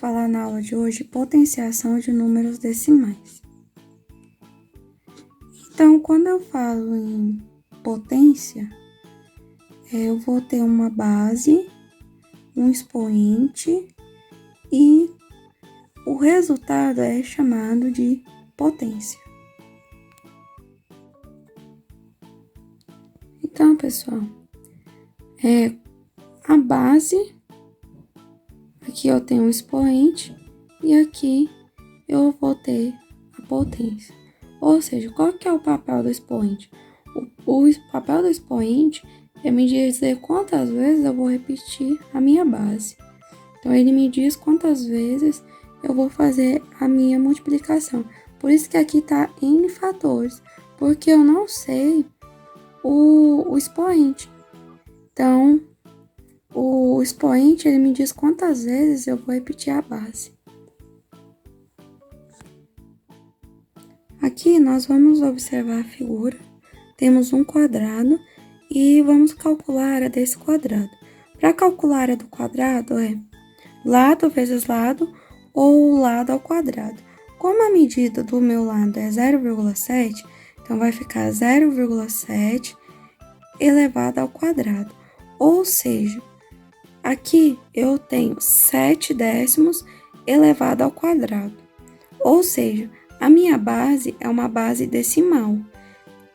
falar na aula de hoje potenciação de números decimais. Então, quando eu falo em potência, eu vou ter uma base, um expoente e o resultado é chamado de potência. Então, pessoal, a base, aqui eu tenho o expoente e aqui eu vou ter a potência. Ou seja, qual que é o papel do expoente? O papel do expoente é me dizer quantas vezes eu vou repetir a minha base. Então, ele me diz quantas vezes eu vou fazer a minha multiplicação. Por isso que aqui está N fatores, porque eu não sei o expoente. Então, o expoente, ele me diz quantas vezes eu vou repetir a base. Aqui nós vamos observar a figura. Temos um quadrado e vamos calcular a área desse quadrado. Para calcular a área do quadrado é lado vezes lado ou lado ao quadrado. Como a medida do meu lado é 0,7, então vai ficar 0,7 elevado ao quadrado. Ou seja, aqui eu tenho 7 décimos elevado ao quadrado. Ou seja, a minha base é uma base decimal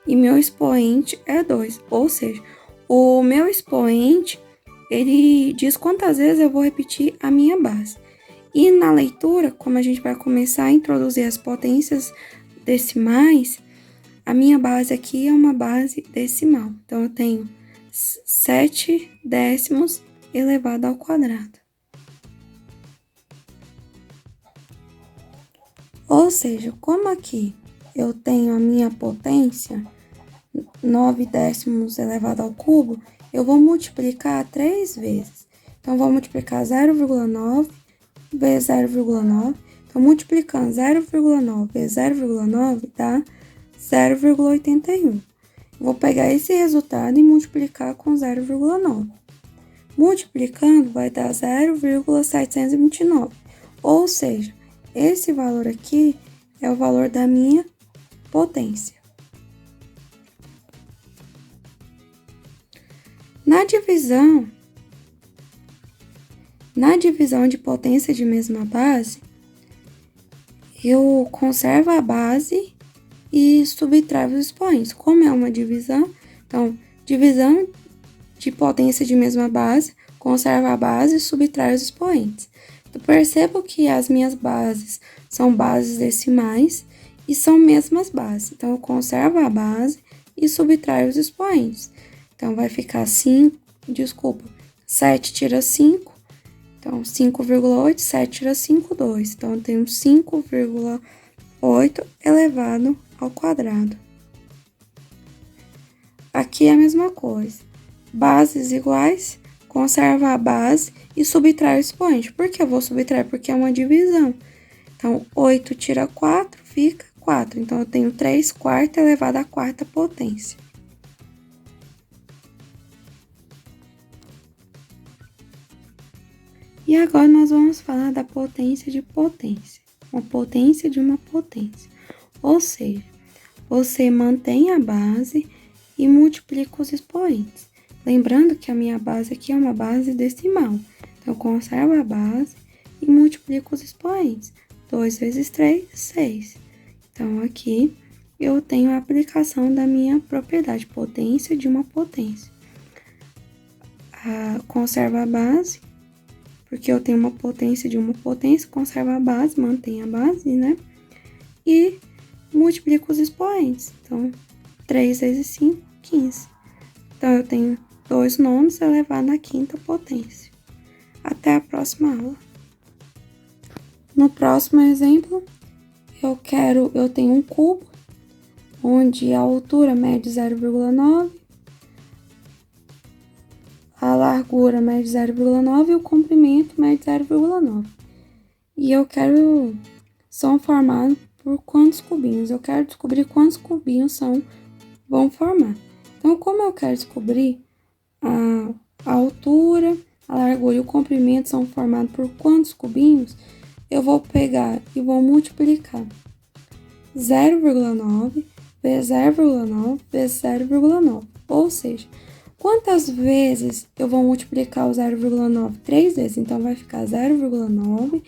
e meu expoente é 2. Ou seja, o meu expoente, ele diz quantas vezes eu vou repetir a minha base. E na leitura, como a gente vai começar a introduzir as potências decimais, a minha base aqui é uma base decimal. Então, eu tenho 7 décimos elevado ao quadrado. Ou seja, como aqui eu tenho a minha potência, 9 décimos elevado ao cubo, eu vou multiplicar 3 vezes. Então, vou multiplicar 0,9 vezes 0,9. Então, multiplicando 0,9 vezes 0,9 dá 0,81. Vou pegar esse resultado e multiplicar com 0,9. Multiplicando vai dar 0,729. Ou seja, esse valor aqui é o valor da minha potência. Na divisão de potência de mesma base, eu conservo a base e subtraio os expoentes. Como é uma divisão, então, divisão de potência de mesma base, conservo a base e subtraio os expoentes. Eu percebo que as minhas bases são bases decimais e são mesmas bases. Então, eu conservo a base e subtraio os expoentes. Então, vai ficar 7 tira 5, então 5,8, 7 tira 5, 2. Então, eu tenho 5,8 elevado ao quadrado. Aqui é a mesma coisa. Bases iguais, conserva a base e subtrai o expoente. Por que eu vou subtrair? Porque é uma divisão. Então, 8 tira 4, fica 4. Então, eu tenho 3/4 elevado à quarta potência. E agora nós vamos falar da potência de potência. Uma potência de uma potência. Ou seja, você mantém a base e multiplica os expoentes. Lembrando que a minha base aqui é uma base decimal. Então, eu conservo a base e multiplico os expoentes. 2 vezes 3, 6. Então, aqui eu tenho a aplicação da minha propriedade, potência de uma potência. Conservo a base, porque eu tenho uma potência de uma potência, conservo a base, mantenho a base, né? E multiplico os expoentes. Então, 3 vezes 5, 15. Então, eu tenho 2 nonos elevado à quinta potência. Até a próxima aula. No próximo exemplo, eu tenho um cubo, onde a altura mede 0,9, a largura mede 0,9 e o comprimento mede 0,9. E são formados por quantos cubinhos? Eu quero descobrir quantos cubinhos vão formar. Então, como eu quero descobrir a altura, a largura e o comprimento são formados por quantos cubinhos? Eu vou pegar e vou multiplicar 0,9 vezes 0,9 vezes 0,9. Ou seja, quantas vezes eu vou multiplicar o 0,9? 3 vezes. Então, vai ficar 0,9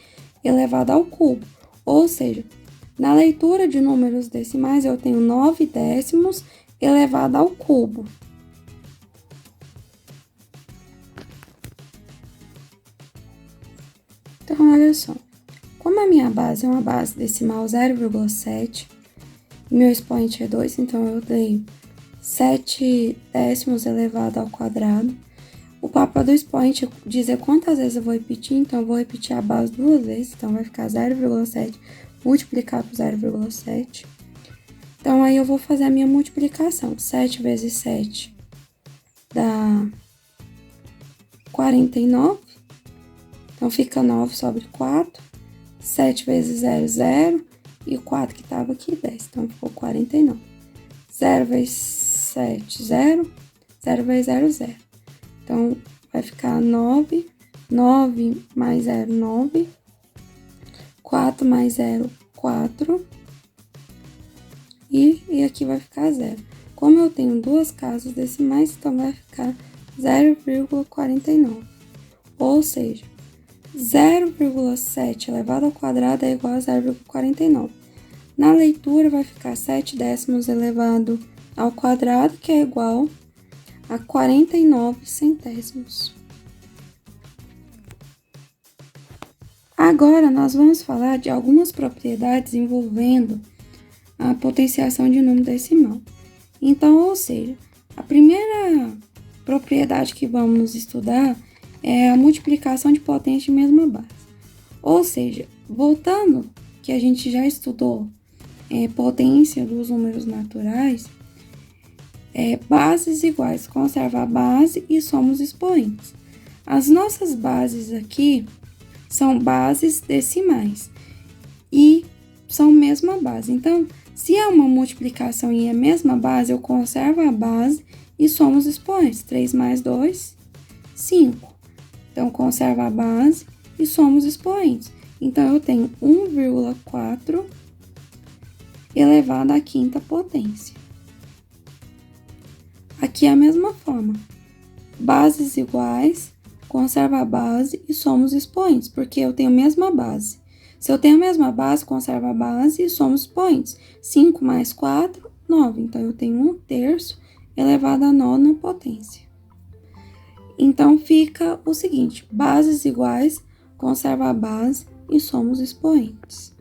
elevado ao cubo. Ou seja, na leitura de números decimais, eu tenho 9 décimos elevado ao cubo. Então, olha só. Como a minha base é uma base decimal 0,7, meu expoente é 2, então eu tenho 7 décimos elevado ao quadrado. O papel do expoente é dizer quantas vezes eu vou repetir, então eu vou repetir a base 2 vezes, então vai ficar 0,7 multiplicar por 0,7. Então, aí eu vou fazer a minha multiplicação. 7 vezes 7 dá 49. Então, fica 9 sobre 4. 7 vezes 0, 0. E o 4 que estava aqui, 10. Então, ficou 49. 0 vezes 7, 0. 0 vezes 0, 0. Então, vai ficar 9. 9 mais 0, 9. 4 mais 0, 4. E aqui vai ficar 0. Como eu tenho duas casas decimais, então vai ficar 0,49. Ou seja, 0,7 elevado ao quadrado é igual a 0,49. Na leitura vai ficar 7 décimos elevado ao quadrado, que é igual a 49 centésimos. Agora, nós vamos falar de algumas propriedades envolvendo a potenciação de número decimal. Então, ou seja, a primeira propriedade que vamos estudar é a multiplicação de potência de mesma base. Ou seja, voltando que a gente já estudou potência dos números naturais, bases iguais conserva a base e somos expoentes. As nossas bases aqui são bases decimais e são mesma base. Então, se é uma multiplicação e é a mesma base, eu conservo a base e somos expoentes. 3 mais 2, 5. Então, conservo a base e somos expoentes. Então, eu tenho 1,4 elevado à quinta potência. Aqui é a mesma forma. Bases iguais, conserva a base e somos expoentes, porque eu tenho a mesma base. Se eu tenho a mesma base, conserva a base e somos expoentes. 5 mais 4, 9. Então, eu tenho 1/3 elevado à nona potência. Então, fica o seguinte: bases iguais, conserva a base e somos expoentes.